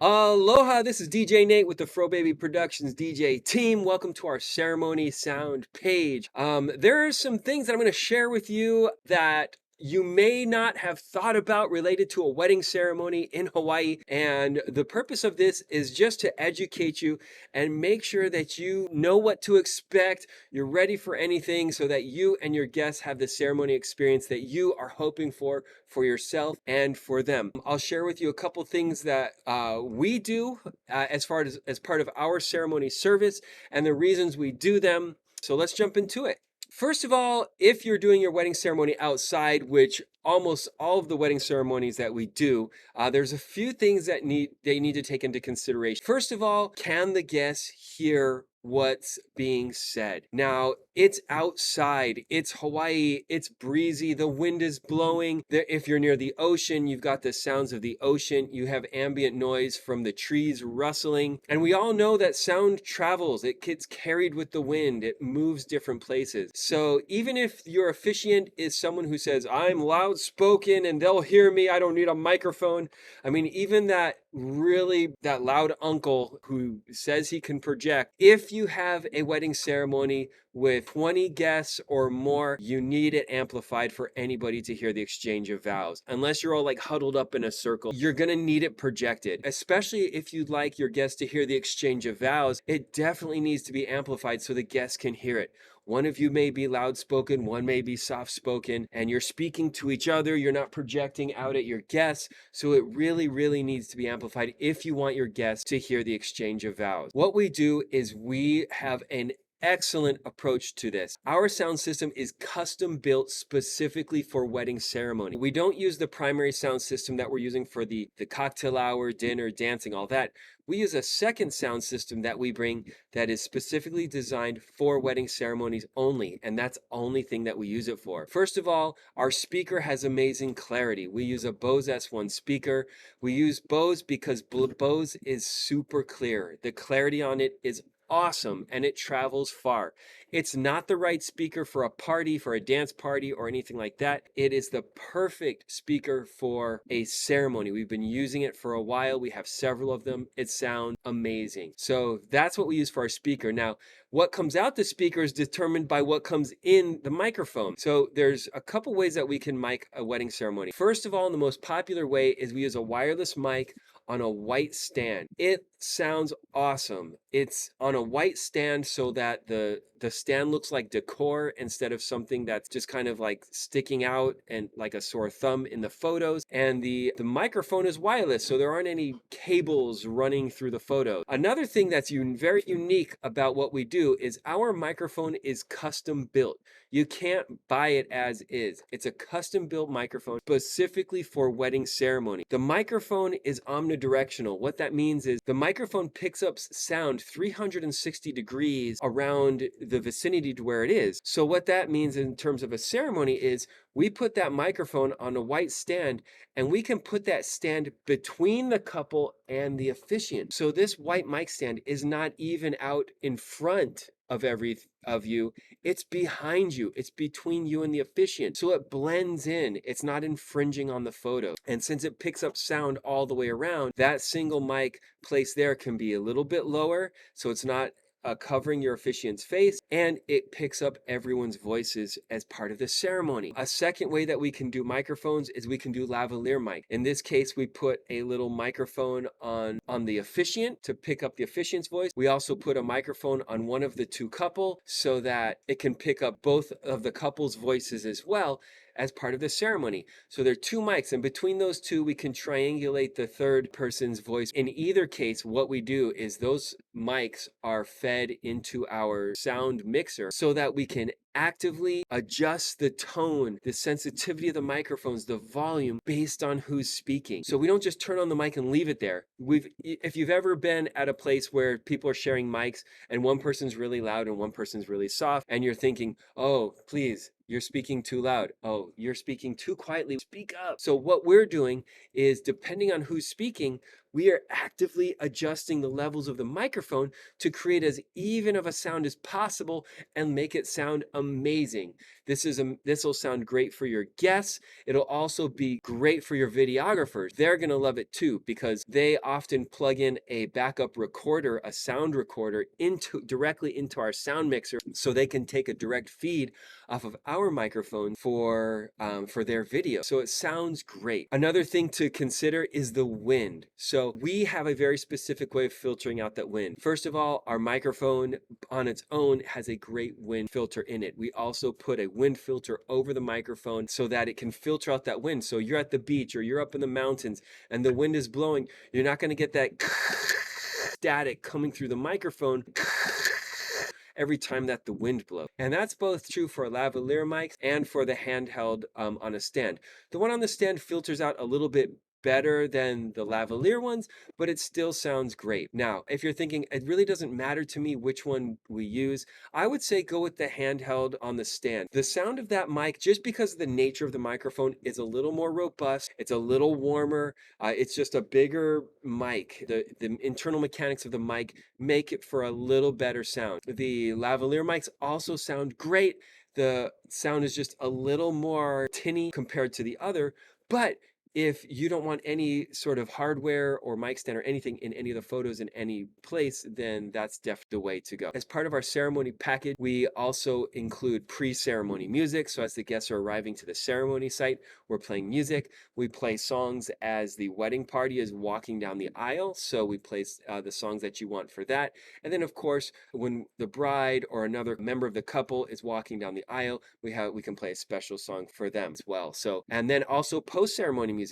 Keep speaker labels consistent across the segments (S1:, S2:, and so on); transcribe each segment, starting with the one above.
S1: Aloha, this is DJ Nate with the Fro Baby Productions DJ team. Welcome to our ceremony sound page. There are some things that I'm going to share with you that you may not have thought about related to a wedding ceremony in Hawaii. And the purpose of this is just to educate you and make sure that you know what to expect. You're ready for anything so that you and your guests have the ceremony experience that you are hoping for yourself and for them. I'll share with you a couple things that we do as part of our ceremony service and the reasons we do them. So let's jump into it. First of all, if you're doing your wedding ceremony outside, which almost all of the wedding ceremonies that we do, there's a few things that they need to take into consideration. First of all, can the guests hear what's being said? Now, it's outside, it's Hawaii, it's breezy, the wind is blowing. If you're near the ocean, you've got the sounds of the ocean, you have ambient noise from the trees rustling, and we all know that sound travels, it gets carried with the wind, it moves different places. So even if your officiant is someone who says, I'm loud spoken and they'll hear me, I don't need a microphone. I mean, even that loud uncle who says he can project, if you have a wedding ceremony with 20 guests or more, you need it amplified for anybody to hear the exchange of vows. Unless you're all like huddled up in a circle, you're gonna need it projected. Especially if you'd like your guests to hear the exchange of vows, it definitely needs to be amplified so the guests can hear it. One of you may be loud spoken, one may be soft spoken, and you're speaking to each other. You're not projecting out at your guests. So it really needs to be amplified if you want your guests to hear the exchange of vows. What we do is we have an excellent approach to this. Our sound system is custom built specifically for wedding ceremony. We don't use the primary sound system that we're using for the cocktail hour, dinner, dancing, all that. We use a second sound system that we bring that is specifically designed for wedding ceremonies only, and that's the only thing that we use it for. First of all, our speaker has amazing clarity. We use a Bose S1 speaker. We use Bose because Bose is super clear. The clarity on it is awesome and it travels far. It's not the right speaker for a party, for a dance party or anything like that. It is the perfect speaker for a ceremony. We've been using it for a while. We have several of them. It sounds amazing. So that's what we use for our speaker. Now, what comes out the speaker is determined by what comes in the microphone. So there's a couple ways that we can mic a wedding ceremony. First of all, and the most popular way is we use a wireless mic on a white stand. It sounds awesome. It's on a white stand so that the stand looks like decor instead of something that's just kind of like sticking out and like a sore thumb in the photos. And the microphone is wireless, so there aren't any cables running through the photo. Another thing that's very unique about what we do is our microphone is custom built. You can't buy it as is. It's a custom built microphone specifically for wedding ceremony. The microphone is omnidirectional. What that means is the microphone picks up sound 360 degrees around the vicinity to where it is. So what that means in terms of a ceremony is we put that microphone on a white stand and we can put that stand between the couple and the officiant. So this white mic stand is not even out in front of you, it's behind you, it's between you and the officiant, so it blends in, it's not infringing on the photo. And since it picks up sound all the way around, that single mic placed there can be a little bit lower, so it's not covering your officiant's face, and it picks up everyone's voices as part of the ceremony. A second way that we can do microphones is we can do lavalier mic. In this case, we put a little microphone on the officiant to pick up the officiant's voice. We also put a microphone on one of the two couple so that it can pick up both of the couple's voices as well as part of the ceremony. So there are two mics, and between those two, we can triangulate the third person's voice. In either case, what we do is those mics are fed into our sound mixer so that we can actively adjust the tone, the sensitivity of the microphones, the volume based on who's speaking. So we don't just turn on the mic and leave it there. If you've ever been at a place where people are sharing mics and one person's really loud and one person's really soft, and you're thinking, oh, please, you're speaking too loud. Oh, you're speaking too quietly. Speak up. So what we're doing is, depending on who's speaking, we are actively adjusting the levels of the microphone to create as even of a sound as possible and make it sound amazing. This will sound great for your guests. It'll also be great for your videographers. They're going to love it too because they often plug in a backup recorder, a sound recorder directly into our sound mixer so they can take a direct feed off of our microphone for their video. So it sounds great. Another thing to consider is the wind. So we have a very specific way of filtering out that wind. First of all, our microphone on its own has a great wind filter in it. We also put a wind filter over the microphone so that it can filter out that wind. So you're at the beach or you're up in the mountains and the wind is blowing, you're not going to get that static coming through the microphone every time that the wind blows. And that's both true for lavalier mics and for the handheld on a stand. The one on the stand filters out a little bit better than the lavalier ones, but it still sounds great. Now, if you're thinking it really doesn't matter to me which one we use, I would say go with the handheld on the stand. The sound of that mic, just because of the nature of the microphone, is a little more robust. It's a little warmer. It's just a bigger mic. The internal mechanics of the mic make it for a little better sound. The lavalier mics also sound great. The sound is just a little more tinny compared to the other, but if you don't want any sort of hardware or mic stand or anything in any of the photos in any place, then that's definitely the way to go. As part of our ceremony package, we also include pre-ceremony music. So as the guests are arriving to the ceremony site, we're playing music. We play songs as the wedding party is walking down the aisle. So we play the songs that you want for that. And then of course, when the bride or another member of the couple is walking down the aisle, we can play a special song for them as well. So, and then also post-ceremony music.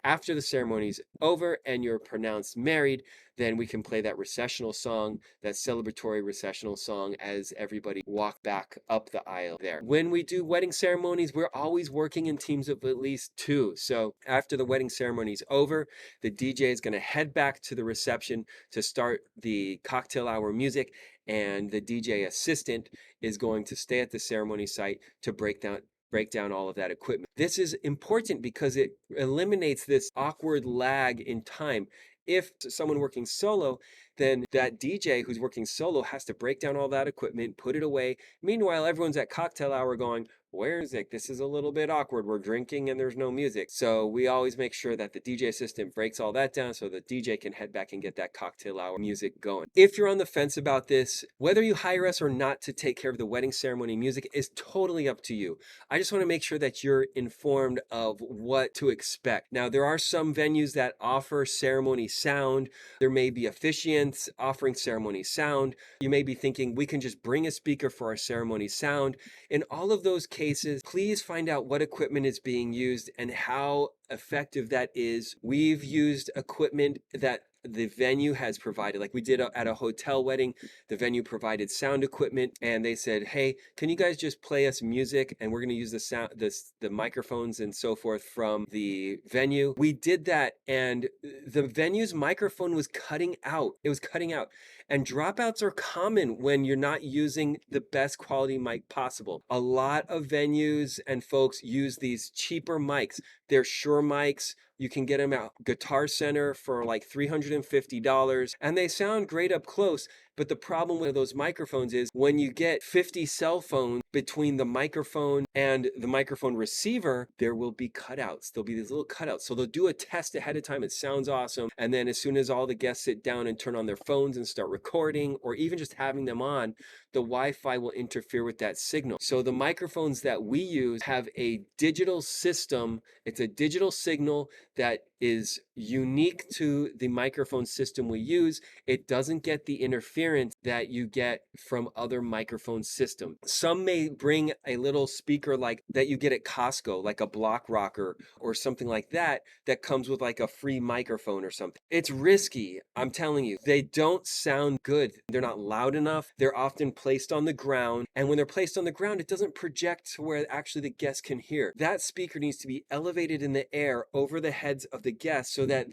S1: After the ceremony is over and you're pronounced married, then we can play that recessional song, that celebratory recessional song as everybody walk back up the aisle there. When we do wedding ceremonies, we're always working in teams of at least 2. So after the wedding ceremony is over, the DJ is going to head back to the reception to start the cocktail hour music, and the DJ assistant is going to stay at the ceremony site to break down all of that equipment. This is important because it eliminates this awkward lag in time. If someone working solo, then that DJ who's working solo has to break down all that equipment, put it away. Meanwhile, everyone's at cocktail hour going, where's it? This is a little bit awkward. We're drinking and there's no music. So we always make sure that the DJ assistant breaks all that down so the DJ can head back and get that cocktail hour music going. If you're on the fence about this, whether you hire us or not to take care of the wedding ceremony music is totally up to you. I just want to make sure that you're informed of what to expect. Now, there are some venues that offer ceremony sound. There may be officiants offering ceremony sound. You may be thinking we can just bring a speaker for our ceremony sound. In all of those cases, please find out what equipment is being used and how effective that is. We've used equipment that the venue has provided. Like we did at a hotel wedding, the venue provided sound equipment and they said, hey, can you guys just play us music and we're going to use the sound, the microphones and so forth from the venue. We did that and the venue's microphone was cutting out. It was cutting out. And dropouts are common when you're not using the best quality mic possible. A lot of venues and folks use these cheaper mics. They're Shure mics. You can get them at Guitar Center for like $350 and they sound great up close. But the problem with those microphones is when you get 50 cell phones between the microphone and the microphone receiver, there will be cutouts. There'll be these little cutouts. So they'll do a test ahead of time. It sounds awesome. And then as soon as all the guests sit down and turn on their phones and start recording, or even just having them on, the Wi-Fi will interfere with that signal. So the microphones that we use have a digital system. It's a digital signal that is unique to the microphone system we use. It doesn't get the interference that you get from other microphone systems. Some may bring a little speaker like that you get at Costco, like a block rocker or something like that, that comes with like a free microphone or something. It's risky, I'm telling you. They don't sound good. They're not loud enough. They're often placed on the ground. And when they're placed on the ground, it doesn't project to where actually the guests can hear. That speaker needs to be elevated in the air over the heads of the guests so that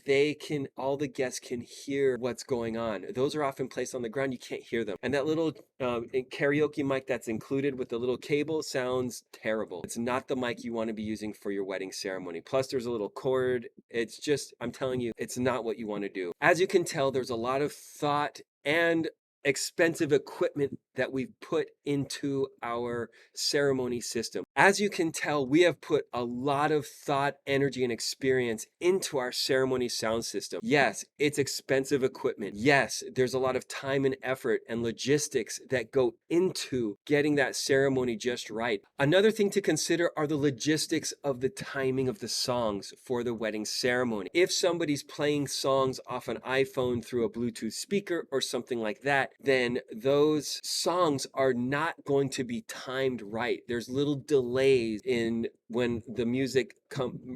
S1: all the guests can hear what's going on. Those are often placed on the ground. You can't hear them. And that little karaoke mic that's included with the little cable sounds terrible. It's not the mic you want to be using for your wedding ceremony. Plus there's a little cord. It's just, I'm telling you, it's not what you want to do. As you can tell, there's a lot of thought and expensive equipment that we've put into our ceremony system. As you can tell, we have put a lot of thought, energy, and experience into our ceremony sound system. Yes, it's expensive equipment. Yes, there's a lot of time and effort and logistics that go into getting that ceremony just right. Another thing to consider are the logistics of the timing of the songs for the wedding ceremony. If somebody's playing songs off an iPhone through a Bluetooth speaker or something like that, then those songs are not going to be timed right. There's little delays in when the music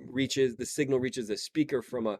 S1: reaches, the signal reaches the speaker from a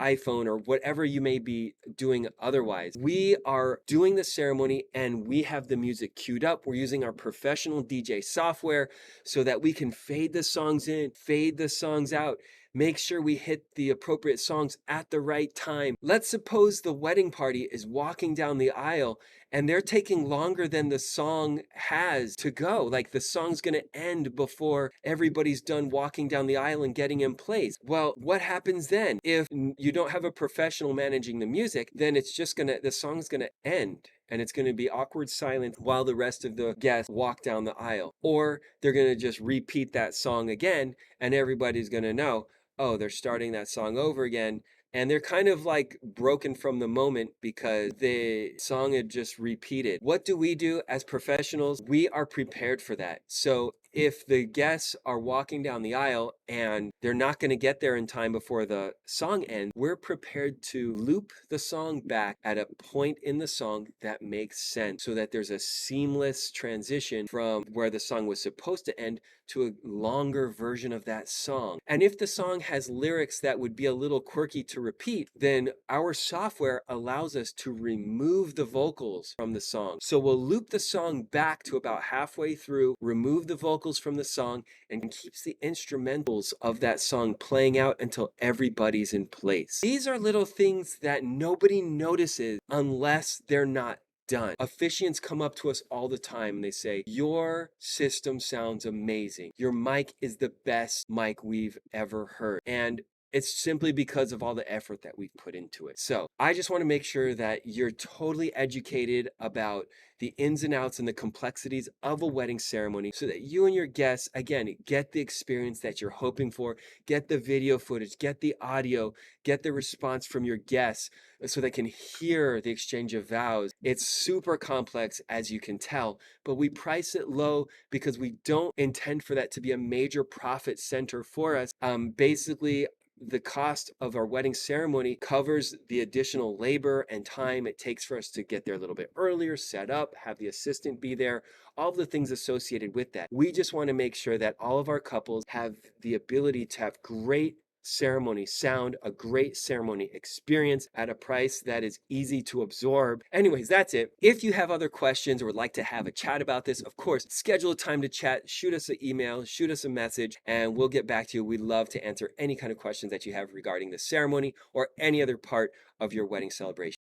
S1: iPhone or whatever you may be doing otherwise. We are doing the ceremony and we have the music queued up. We're using our professional DJ software so that we can fade the songs in, fade the songs out, make sure we hit the appropriate songs at the right time. Let's suppose the wedding party is walking down the aisle and they're taking longer than the song has to go. Like the song's gonna end before everybody's done walking down the aisle and getting in place. Well, what happens then? If you don't have a professional managing the music, then the song's gonna end. And it's going to be awkward silence while the rest of the guests walk down the aisle. Or they're going to just repeat that song again and everybody's going to know, oh, they're starting that song over again. And they're kind of like broken from the moment because the song had just repeated. What do we do as professionals? We are prepared for that. So if the guests are walking down the aisle and they're not going to get there in time before the song ends, we're prepared to loop the song back at a point in the song that makes sense so that there's a seamless transition from where the song was supposed to end to a longer version of that song. And if the song has lyrics that would be a little quirky to repeat, then our software allows us to remove the vocals from the song. So we'll loop the song back to about halfway through, remove the vocals from the song, and keeps the instrumentals of that song playing out until everybody's in place. These are little things that nobody notices unless they're not done. Officiants come up to us all the time and they say, your system sounds amazing. Your mic is the best mic we've ever heard. And it's simply because of all the effort that we've put into it. So I just want to make sure that you're totally educated about the ins and outs and the complexities of a wedding ceremony so that you and your guests, again, get the experience that you're hoping for, get the video footage, get the audio, get the response from your guests so they can hear the exchange of vows. It's super complex, as you can tell, but we price it low because we don't intend for that to be a major profit center for us. Basically, the cost of our wedding ceremony covers the additional labor and time it takes for us to get there a little bit earlier, set up, have the assistant be there, all of the things associated with that. We just want to make sure that all of our couples have the ability to have great ceremony sound, a great ceremony experience at a price that is easy to absorb. Anyways, that's it. If you have other questions or would like to have a chat about this, of course, schedule a time to chat, shoot us an email, shoot us a message, and we'll get back to you. We'd love to answer any kind of questions that you have regarding the ceremony or any other part of your wedding celebration.